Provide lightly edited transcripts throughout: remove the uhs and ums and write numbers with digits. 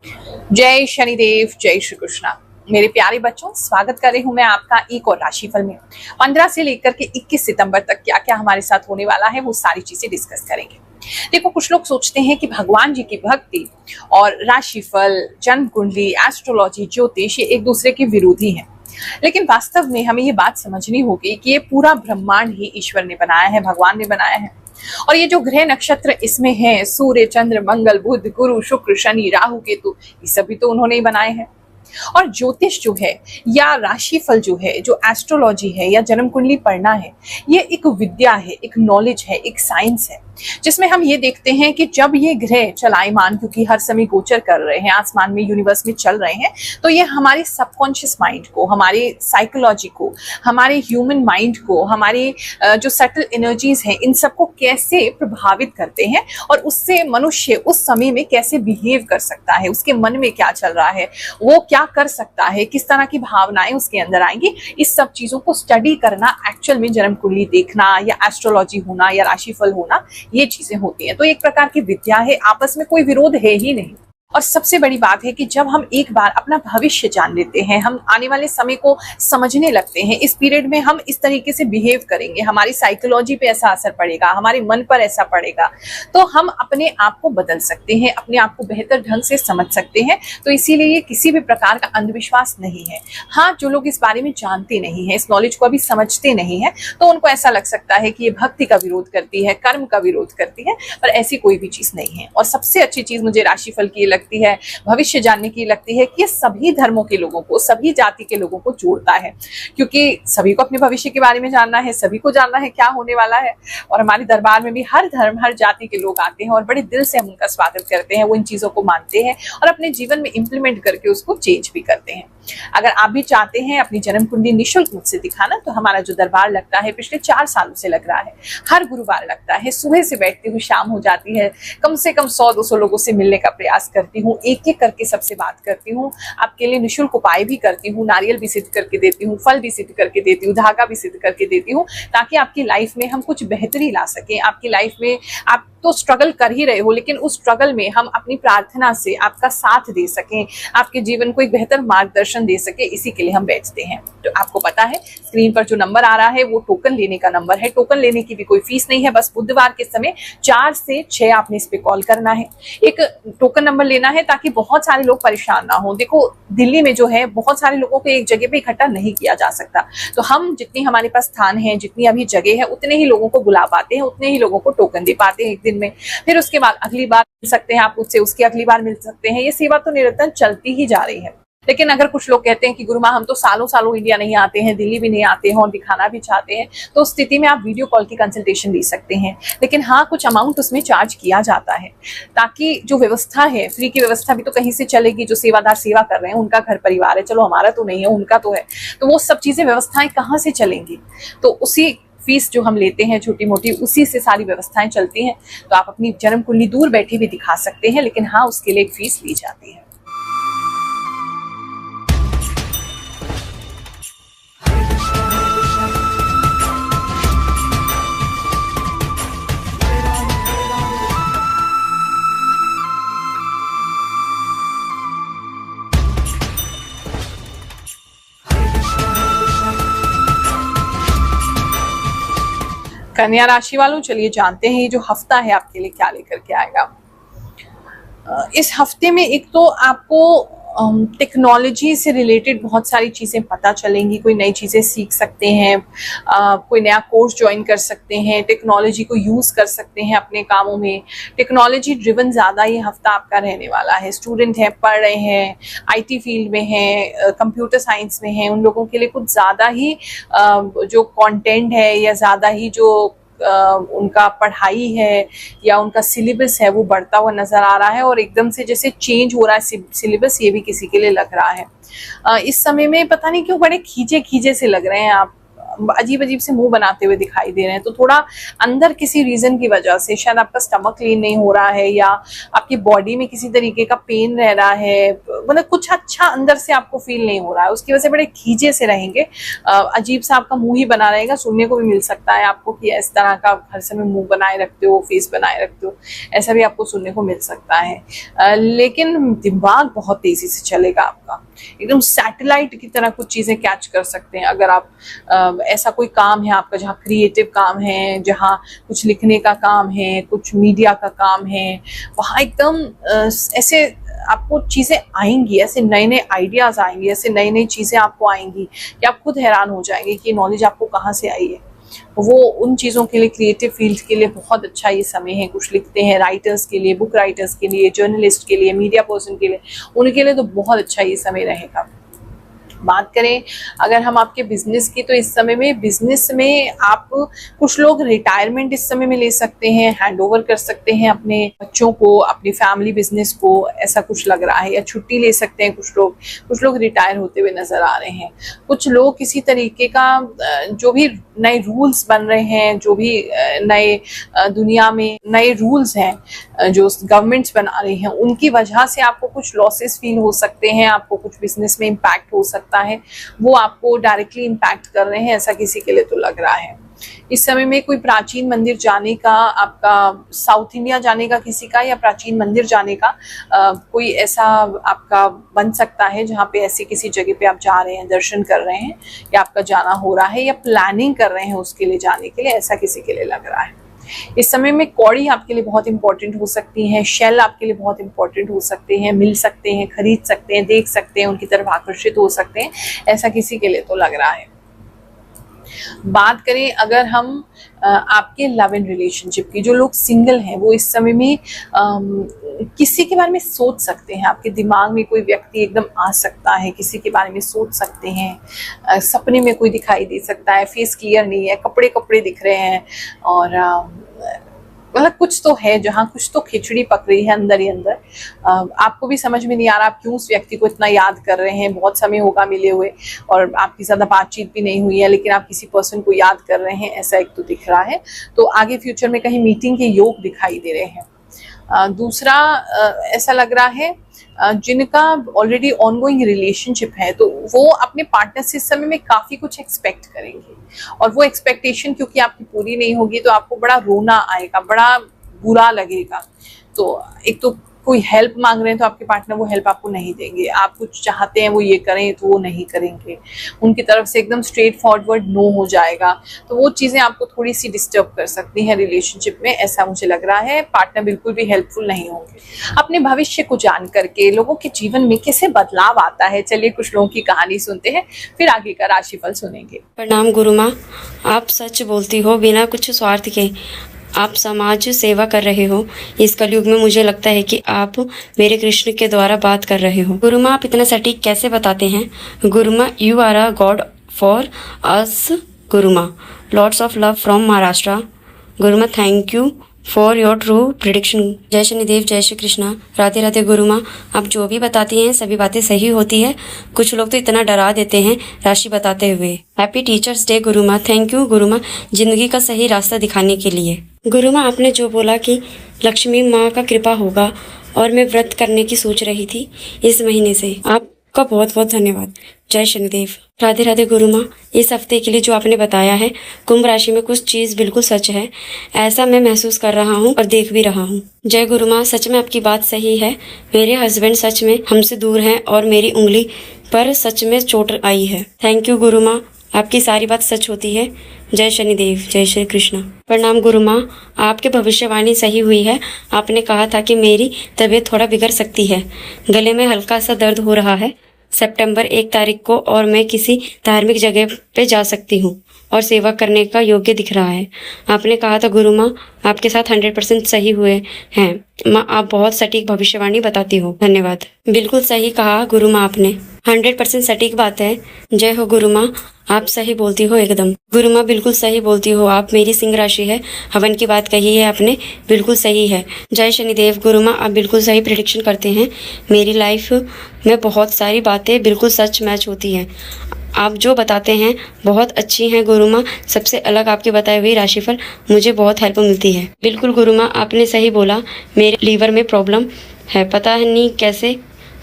जय शनिदेव, जय श्री कृष्णा। मेरे प्यारे बच्चों, स्वागत कर रही हूं मैं आपका एक और राशिफल में। 15 से लेकर के 21 सितंबर तक क्या क्या हमारे साथ होने वाला है वो सारी चीजें डिस्कस करेंगे। देखो, कुछ लोग सोचते हैं कि भगवान जी की भक्ति और राशिफल, जन्म कुंडली, एस्ट्रोलॉजी, ज्योतिष ये एक दूसरे के विरोधी हैं। लेकिन वास्तव में हमें ये बात समझनी होगी कि ये पूरा ब्रह्मांड ही ईश्वर ने बनाया है, भगवान ने बनाया है। और ये जो ग्रह नक्षत्र इसमें हैं, सूर्य, चंद्र, मंगल, बुध, गुरु, शुक्र, शनि, राहु, केतु, ये सभी तो उन्होंने ही बनाए हैं। और ज्योतिष जो है या राशिफल जो है, जो एस्ट्रोलॉजी है या जन्म कुंडली पढ़ना है, ये एक विद्या है, एक नॉलेज है, एक साइंस है, जिसमें हम ये देखते हैं कि जब ये ग्रह चलायमान, क्योंकि हर समय गोचर कर रहे हैं, आसमान में, यूनिवर्स में चल रहे हैं, तो ये हमारे सबकॉन्शियस माइंड को, हमारे साइकोलॉजी को, हमारे ह्यूमन माइंड को, हमारे जो सटल एनर्जीज हैं, इन सबको कैसे प्रभावित करते हैं और उससे मनुष्य उस समय में कैसे बिहेव कर सकता है, उसके मन में क्या चल रहा है, वो क्या कर सकता है, किस तरह की भावनाएं उसके अंदर आएंगी, इस सब चीजों को स्टडी करना, एक्चुअल में जन्म कुंडली देखना या एस्ट्रोलॉजी होना या राशिफल होना, ये चीजें होती हैं। तो एक प्रकार की विद्या है, आपस में कोई विरोध है ही नहीं। और सबसे बड़ी बात है कि जब हम एक बार अपना भविष्य जान लेते हैं, हम आने वाले समय को समझने लगते हैं, इस पीरियड में हम इस तरीके से बिहेव करेंगे, हमारी साइकोलॉजी पे ऐसा असर पड़ेगा, हमारे मन पर ऐसा पड़ेगा, तो हम अपने आप को बदल सकते हैं, अपने आप को बेहतर ढंग से समझ सकते हैं। तो इसीलिए ये किसी भी प्रकार का अंधविश्वास नहीं है। हाँ, जो लोग इस बारे में जानते नहीं है, इस नॉलेज को अभी समझते नहीं है, तो उनको ऐसा लग सकता है कि ये भक्ति का विरोध करती है, कर्म का विरोध करती है, पर ऐसी कोई भी चीज नहीं है। और सबसे अच्छी चीज मुझे राशिफल की लगती है, भविष्य जानने की लगती है कि ये सभी धर्मों के लोगों को, सभी जाति के लोगों को जोड़ता है, क्योंकि सभी को अपने भविष्य के बारे में जानना है, सभी को जानना है क्या होने वाला है। और हमारे दरबार में भी हर धर्म, हर जाति के लोग आते हैं और बड़े दिल से हम उनका स्वागत करते हैं, वो इन चीजों को मानते हैं और अपने जीवन में इंप्लीमेंट करके उसको चेंज भी करते हैं। अगर आप भी चाहते हैं अपनी जन्म कुंडली निःशुल्क मुझसे दिखाना, तो हमारा जो दरबार लगता है, पिछले 4 सालों से लग रहा है, हर गुरुवार लगता है, सुबह से बैठती हूँ, शाम हो जाती है, कम से कम 100-200 लोगों से मिलने का प्रयास करती हूँ, एक एक करके सबसे बात करती हूँ, आपके लिए निःशुल्क उपाय भी करती हूँ, नारियल भी सिद्ध करके देती हूँ, फल भी सिद्ध करके देती हूँ, धागा भी सिद्ध करके देती हूँ, ताकि आपकी लाइफ में हम कुछ बेहतरी ला सकें। आपकी लाइफ में आप तो स्ट्रगल कर ही रहे हो, लेकिन उस स्ट्रगल में हम अपनी प्रार्थना से आपका साथ दे सकें, आपके जीवन को एक बेहतर मार्गदर्शन दे सके, इसी के लिए हम बैठते हैं। तो आपको पता है, स्क्रीन पर जो नंबर आ रहा है वो टोकन लेने का नंबर है। टोकन लेने की भी कोई फीस नहीं है, बस बुधवार के समय 4 से 6 आपने इस पे कॉल करना है, एक टोकन नंबर लेना है, ताकि बहुत सारे लोग परेशान ना हो। देखो, दिल्ली में जो है बहुत सारे लोगों को एक जगह पे इकट्ठा नहीं किया जा सकता, तो हम जितनी हमारे पास स्थान है, जितनी अभी जगह है, उतने ही लोगों को बुला पाते हैं, उतने ही लोगों को टोकन दे पाते हैं एक दिन में। फिर उसके बाद अगली बार मिल सकते हैं आप मुझसे, उसकी अगली बार मिल सकते हैं। ये सेवा तो निरंतर चलती ही जा रही है। लेकिन अगर कुछ लोग कहते हैं कि गुरु माँ, हम तो सालों सालों इंडिया नहीं आते हैं, दिल्ली भी नहीं आते हैं और दिखाना भी चाहते हैं, तो उस स्थिति में आप वीडियो कॉल की कंसल्टेशन ले सकते हैं। लेकिन हाँ, कुछ अमाउंट उसमें चार्ज किया जाता है, ताकि जो व्यवस्था है, फ्री की व्यवस्था भी तो कहीं से चलेगी। जो सेवादार सेवा कर रहे हैं उनका घर परिवार है, चलो हमारा तो नहीं है, उनका तो है, तो वो सब चीजें, व्यवस्थाएं कहाँ से चलेंगी? तो उसी फीस जो हम लेते हैं छोटी मोटी, उसी से सारी व्यवस्थाएं चलती हैं। तो आप अपनी जन्म कुंडली दूर बैठे भी दिखा सकते हैं, लेकिन हाँ, उसके लिए एक फीस ली जाती है। कन्या राशि वालों, चलिए जानते हैं ये जो हफ्ता है आपके लिए क्या लेकर के आएगा। इस हफ्ते में एक तो आपको टेक्नोलॉजी से रिलेटेड बहुत सारी चीज़ें पता चलेंगी, कोई नई चीज़ें सीख सकते हैं, कोई नया कोर्स ज्वाइन कर सकते हैं, टेक्नोलॉजी को यूज़ कर सकते हैं अपने कामों में। टेक्नोलॉजी ड्रिवन ज़्यादा ये हफ्ता आपका रहने वाला है। स्टूडेंट हैं, पढ़ रहे हैं, आईटी फील्ड में हैं, कंप्यूटर साइंस में हैं, उन लोगों के लिए कुछ ज़्यादा ही जो कंटेंट है या ज़्यादा ही जो उनका पढ़ाई है या उनका सिलेबस है वो बढ़ता हुआ नजर आ रहा है, और एकदम से जैसे चेंज हो रहा है सिलेबस, ये भी किसी के लिए लग रहा है। इस समय में पता नहीं क्यों बड़े खींचे खींचे से लग रहे हैं आप, अजीब अजीब से मुंह बनाते हुए दिखाई दे रहे हैं। तो थोड़ा अंदर किसी रीजन की वजह से शायद आपका स्टमक क्लीन नहीं हो रहा है, या आपकी बॉडी में किसी तरीके का पेन रह रहा है, मतलब कुछ अच्छा अंदर से आपको फील नहीं हो रहा है, उसकी वजह से बड़े खींचे से रहेंगे, अजीब सा आपका मुंह ही बना रहेगा। सुनने को भी मिल सकता है आपको कि इस तरह का हर समय मुंह बनाए रखते हो, फेस बनाए रखते हो, ऐसा भी आपको सुनने को मिल सकता है। लेकिन दिमाग बहुत तेजी से चलेगा आपका, एकदम सैटेलाइट की तरह कुछ चीजें कैच कर सकते हैं। अगर आप ऐसा कोई काम है आपका जहाँ क्रिएटिव काम है, जहाँ कुछ लिखने का काम है, कुछ मीडिया का काम है, वहाँ एकदम ऐसे आपको चीजें आएंगी, ऐसे नए नए आइडियाज आएंगे, ऐसे नई नई चीजें आपको आएंगी कि आप खुद हैरान हो जाएंगे कि नॉलेज आपको कहाँ से आई है। वो उन चीज़ों के लिए, क्रिएटिव फील्ड के लिए बहुत अच्छा ये समय है। कुछ लिखते हैं राइटर्स के लिए, बुक राइटर्स के लिए, जर्नलिस्ट के लिए, मीडिया पर्सन के लिए, उनके लिए तो बहुत अच्छा ये समय रहेगा। बात करें अगर हम आपके बिजनेस की, तो इस समय में बिजनेस में आप, कुछ लोग रिटायरमेंट इस समय में ले सकते हैं, हैंड ओवर कर सकते हैं अपने बच्चों को, अपनी फैमिली बिजनेस को, ऐसा कुछ लग रहा है, या छुट्टी ले सकते हैं कुछ लोग रिटायर होते हुए नजर आ रहे हैं। कुछ लोग किसी तरीके का जो भी नए रूल्स बन रहे हैं, जो भी नए दुनिया में नए रूल्स हैं जो गवर्नमेंट्स बना रही हैं, उनकी वजह से आपको कुछ लॉसेस फील हो सकते हैं, आपको कुछ बिजनेस में इम्पैक्ट हो सकता है, वो आपको डायरेक्टली इम्पैक्ट कर रहे हैं, ऐसा किसी के लिए तो लग रहा है। इस समय में कोई प्राचीन मंदिर जाने का, आपका साउथ इंडिया जाने का किसी का, या प्राचीन मंदिर जाने का कोई ऐसा आपका बन सकता है जहाँ पे ऐसी किसी जगह पे आप जा रहे हैं, दर्शन कर रहे हैं, या आपका जाना हो रहा है, या प्लानिंग कर रहे हैं उसके लिए जाने के लिए, ऐसा किसी के लिए लग रहा है। इस समय में कौड़ी आपके लिए बहुत इंपॉर्टेंट हो सकती हैं, शेल आपके लिए बहुत इंपॉर्टेंट हो सकते हैं, मिल सकते हैं, खरीद सकते हैं, देख सकते हैं, उनकी तरफ आकर्षित हो सकते हैं, ऐसा किसी के लिए तो लग रहा है। बात करें अगर हम आपके लव एंड रिलेशनशिप की, जो लोग सिंगल हैं वो इस समय में किसी के बारे में सोच सकते हैं। आपके दिमाग में कोई व्यक्ति एकदम आ सकता है, किसी के बारे में सोच सकते हैं, सपने में कोई दिखाई दे सकता है, फेस क्लियर नहीं है, कपड़े कपड़े दिख रहे हैं, और मतलब कुछ तो है जहाँ कुछ तो खिचड़ी पक रही है अंदर ही अंदर। आपको भी समझ में नहीं आ रहा आप क्यों उस व्यक्ति को इतना याद कर रहे हैं, बहुत समय होगा मिले हुए और आपकी ज़्यादा बातचीत भी नहीं हुई है, लेकिन आप किसी पर्सन को याद कर रहे हैं, ऐसा एक तो दिख रहा है। तो आगे फ्यूचर में कहीं मीटिंग के योग दिखाई दे रहे हैं। दूसरा ऐसा लग रहा है जिनका ऑलरेडी ऑनगोइंग रिलेशनशिप है, तो वो अपने पार्टनर से इस समय में काफ़ी कुछ एक्सपेक्ट करेंगे, और वो एक्सपेक्टेशन क्योंकि आपकी पूरी नहीं होगी तो आपको बड़ा रोना आएगा, बड़ा बुरा लगेगा। तो एक तो कोई हेल्प मांग रहे हैं तो आपके पार्टनर वो हेल्प आपको नहीं देंगे, आप कुछ चाहते हैं वो ये करें तो वो नहीं करेंगे, उनकी तरफ से एकदम स्ट्रेट फॉरवर्ड नो हो जाएगा। तो वो चीज़ें आपको थोड़ी सी डिस्टर्ब कर सकती हैं रिलेशनशिप में, ऐसा मुझे लग रहा है। पार्टनर बिल्कुल भी हेल्पफुल नहीं होंगे। अपने भविष्य को जान करके लोगों के जीवन में कैसे बदलाव आता है, चलिए कुछ लोगों की कहानी सुनते हैं, फिर आगे का राशिफल सुनेंगे। प्रणाम गुरु माँ, आप सच बोलती हो बिना कुछ स्वार्थ के, आप समाज सेवा कर रहे हो। इस कलयुग में मुझे लगता है कि आप मेरे कृष्ण के द्वारा बात कर रहे हो। गुरु माँ, आप इतना सटीक कैसे बताते हैं? गुरु माँ, you are a god for us. गुरु माँ, lots of love from Maharashtra. गुरु माँ, thank you for your true prediction. जय शनिदेव, जय श्री कृष्णा, राधे राधे। गुरु माँ, आप जो भी बताती हैं सभी बातें सही होती है। कुछ लोग तो इतना डरा देते हैं राशि बताते हुए। हैप्पी टीचर्स डे गुरु माँ। थैंक यू गुरु माँ, जिंदगी का सही रास्ता दिखाने के लिए। गुरु माँ, आपने जो बोला कि लक्ष्मी माँ का कृपा होगा, और मैं व्रत करने की सोच रही थी इस महीने से। आपका बहुत बहुत धन्यवाद। जय शनिदेव। राधे राधे गुरु माँ, इस हफ्ते के लिए जो आपने बताया है, कुंभ राशि में कुछ चीज बिल्कुल सच है, ऐसा मैं महसूस कर रहा हूँ और देख भी रहा हूँ। जय गुरु माँ, सच में आपकी बात सही है। मेरे हस्बैंड सच में हमसे दूर हैं और मेरी उंगली पर सच में चोट आई है। थैंक यू गुरु माँ, आपकी सारी बात सच होती है। जय शनिदेव, जय श्री कृष्ण। प्रणाम गुरु माँ, आपकी भविष्यवाणी सही हुई है। आपने कहा था कि मेरी तबीयत थोड़ा बिगड़ सकती है, गले में हल्का सा दर्द हो रहा है सितंबर 1 तारीख को, और मैं किसी धार्मिक जगह पे जा सकती हूँ और सेवा करने का योग्य दिख रहा है। आपने कहा था गुरु माँ, आपके साथ 100% सही हुए हैं। माँ, आप बहुत सटीक भविष्यवाणी बताती हो। धन्यवाद। बिल्कुल सही कहा गुरु माँ, आपने 100% सटीक बात है। जय हो गुरु माँ, आप सही बोलती हो एकदम। गुरु माँ, बिल्कुल सही बोलती हो आप। मेरी सिंह राशि है, हवन की बात कही है आपने, बिल्कुल सही है। जय शनिदेव। गुरु माँ, आप बिल्कुल सही प्रेडिक्शन करते हैं। मेरी लाइफ में बहुत सारी बातें बिल्कुल सच मैच होती हैं। आप जो बताते हैं बहुत अच्छी हैं गुरु माँ। सबसे अलग आपके बताए हुए राशिफल मुझे बहुत हेल्प मिलती है। बिल्कुल गुरु माँ, आपने सही बोला। मेरे लीवर में प्रॉब्लम है, पता नहीं कैसे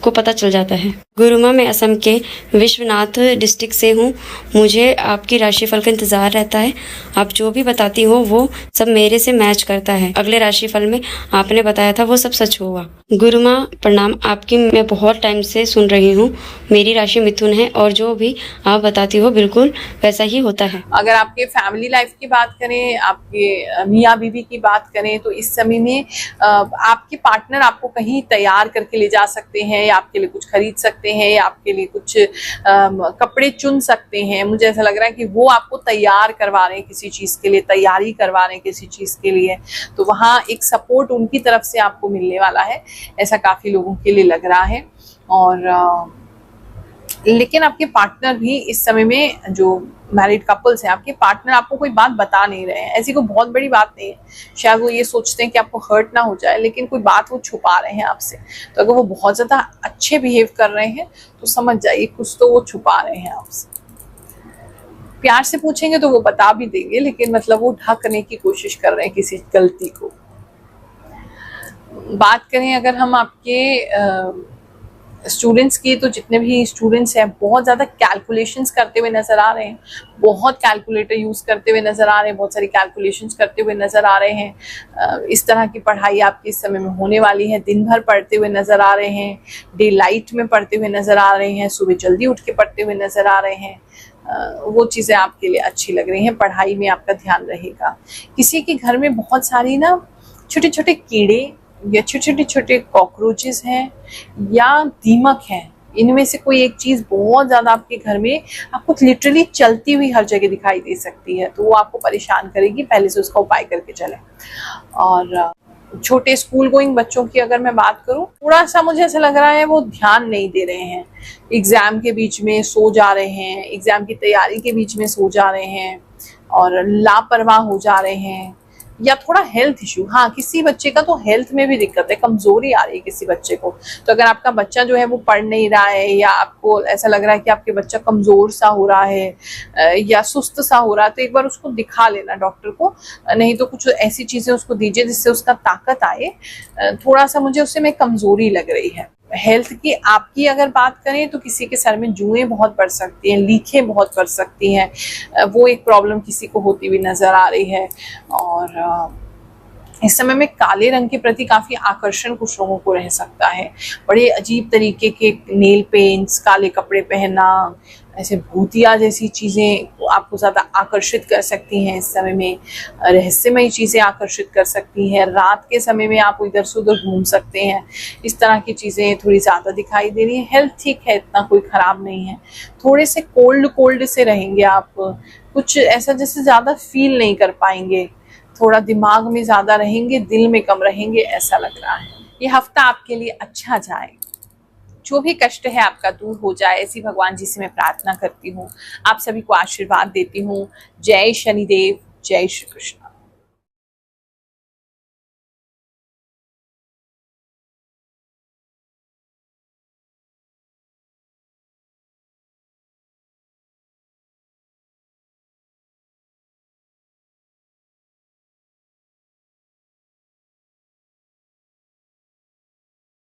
को पता चल जाता है। गुरुमा, मैं असम के विश्वनाथ डिस्ट्रिक्ट से हूँ। मुझे आपकी राशिफल का इंतज़ार रहता है। आप जो भी बताती हो वो सब मेरे से मैच करता है। अगले राशिफल में आपने बताया था वो सब सच हुआ। गुरुमा प्रणाम, आपकी मैं बहुत टाइम से सुन रही हूँ। मेरी राशि मिथुन है और जो भी आप बताती हो बिल्कुल वैसा ही होता है। अगर आपके फैमिली लाइफ की बात करें, आपके मियाँ बीवी की बात करें, तो इस समय में आपके पार्टनर आपको कहीं तैयार करके ले जा सकते हैं, या आपके लिए कुछ खरीद सकते हैं, या आपके लिए कुछ कपड़े चुन सकते हैं। मुझे ऐसा लग रहा है कि वो आपको तैयार करवा रहे हैं किसी चीज़ के लिए, तैयारी करवा रहे हैं किसी चीज़ के लिए, तो वहाँ एक सपोर्ट उनकी तरफ से आपको मिलने वाला है, ऐसा काफ़ी लोगों के लिए लग रहा है। और लेकिन आपके पार्टनर भी इस समय में, जो मैरिड कपल्स हैं, आपके पार्टनर आपको कोई बात बता नहीं रहे हैं। ऐसी कोई बहुत बड़ी बात नहीं है, शायद वो ये सोचते हैं कि आपको हर्ट ना हो जाए, लेकिन कोई बात वो छुपा रहे हैं आपसे। तो अगर वो बहुत ज़्यादा अच्छे बिहेव कर रहे हैं तो समझ जाइए कुछ तो वो छुपा रहे हैं आपसे। प्यार से पूछेंगे तो वो बता भी देंगे, लेकिन मतलब वो ढकने की कोशिश कर रहे हैं किसी गलती को। बात करें अगर हम आपके स्टूडेंट्स की, तो जितने भी स्टूडेंट्स हैं बहुत ज़्यादा कैलकुलेशंस करते हुए नज़र आ रहे हैं, बहुत कैलकुलेटर यूज़ करते हुए नज़र आ रहे हैं, बहुत सारी कैलकुलेशंस करते हुए नज़र आ रहे हैं। इस तरह की पढ़ाई आपकी इस समय में होने वाली है। दिन भर पढ़ते हुए नज़र आ रहे हैं, डे लाइट में पढ़ते हुए नज़र आ रहे हैं, सुबह जल्दी उठ के पढ़ते हुए नज़र आ रहे हैं। वो चीज़ें आपके लिए अच्छी लग रही हैं। पढ़ाई में आपका ध्यान रहेगा। किसी के घर में बहुत सारी ना छोटे छोटे कीड़े या छोटे छोटे कॉकरोचेस हैं या दीमक हैं, इनमें से कोई एक चीज़ बहुत ज़्यादा आपके घर में आपको लिटरली चलती हुई हर जगह दिखाई दे सकती है, तो वो आपको परेशान करेगी। पहले से उसका उपाय करके चलें। और छोटे स्कूल गोइंग बच्चों की अगर मैं बात करूं, थोड़ा सा मुझे ऐसा लग रहा है वो ध्यान नहीं दे रहे हैं। एग्ज़ाम के बीच में सो जा रहे हैं, एग्ज़ाम की तैयारी के बीच में सो जा रहे हैं और लापरवाह हो जा रहे हैं, या थोड़ा हेल्थ इशू। हाँ, किसी बच्चे का तो हेल्थ में भी दिक्कत है, कमजोरी आ रही है किसी बच्चे को। तो अगर आपका बच्चा जो है वो पढ़ नहीं रहा है, या आपको ऐसा लग रहा है कि आपके बच्चा कमजोर सा हो रहा है या सुस्त सा हो रहा है, तो एक बार उसको दिखा लेना डॉक्टर को। नहीं तो कुछ ऐसी चीजें उसको दीजिए जिससे उसका ताकत आए। थोड़ा सा मुझे उससे में कमजोरी लग रही है। हेल्थ की आपकी अगर बात करें तो किसी के सर में जुएं बहुत बढ़ सकती हैं, लीखें बहुत बढ़ सकती हैं, वो एक प्रॉब्लम किसी को होती हुई नजर आ रही है। और इस समय में काले रंग के प्रति काफी आकर्षण कुछ लोगों को रह सकता है। बड़े अजीब तरीके के नेल पेंट्स, काले कपड़े पहनना, ऐसे भूतिया जैसी चीजें आपको ज्यादा आकर्षित कर सकती हैं। इस समय में रहस्यमयी चीजें आकर्षित कर सकती हैं। रात के समय में आप इधर से उधर घूम सकते हैं। इस तरह की चीजें थोड़ी ज्यादा दिखाई दे रही है। हेल्थ ठीक है, इतना कोई खराब नहीं है। थोड़े से कोल्ड से रहेंगे आप, कुछ ऐसा जैसे ज्यादा फील नहीं कर पाएंगे, थोड़ा दिमाग में ज्यादा रहेंगे, दिल में कम रहेंगे, ऐसा लग रहा है। ये हफ्ता आपके लिए अच्छा जाए, जो भी कष्ट है आपका दूर हो जाए, ऐसी भगवान जी से मैं प्रार्थना करती हूँ। आप सभी को आशीर्वाद देती हूँ। जय शनिदेव, जय श्री कृष्ण।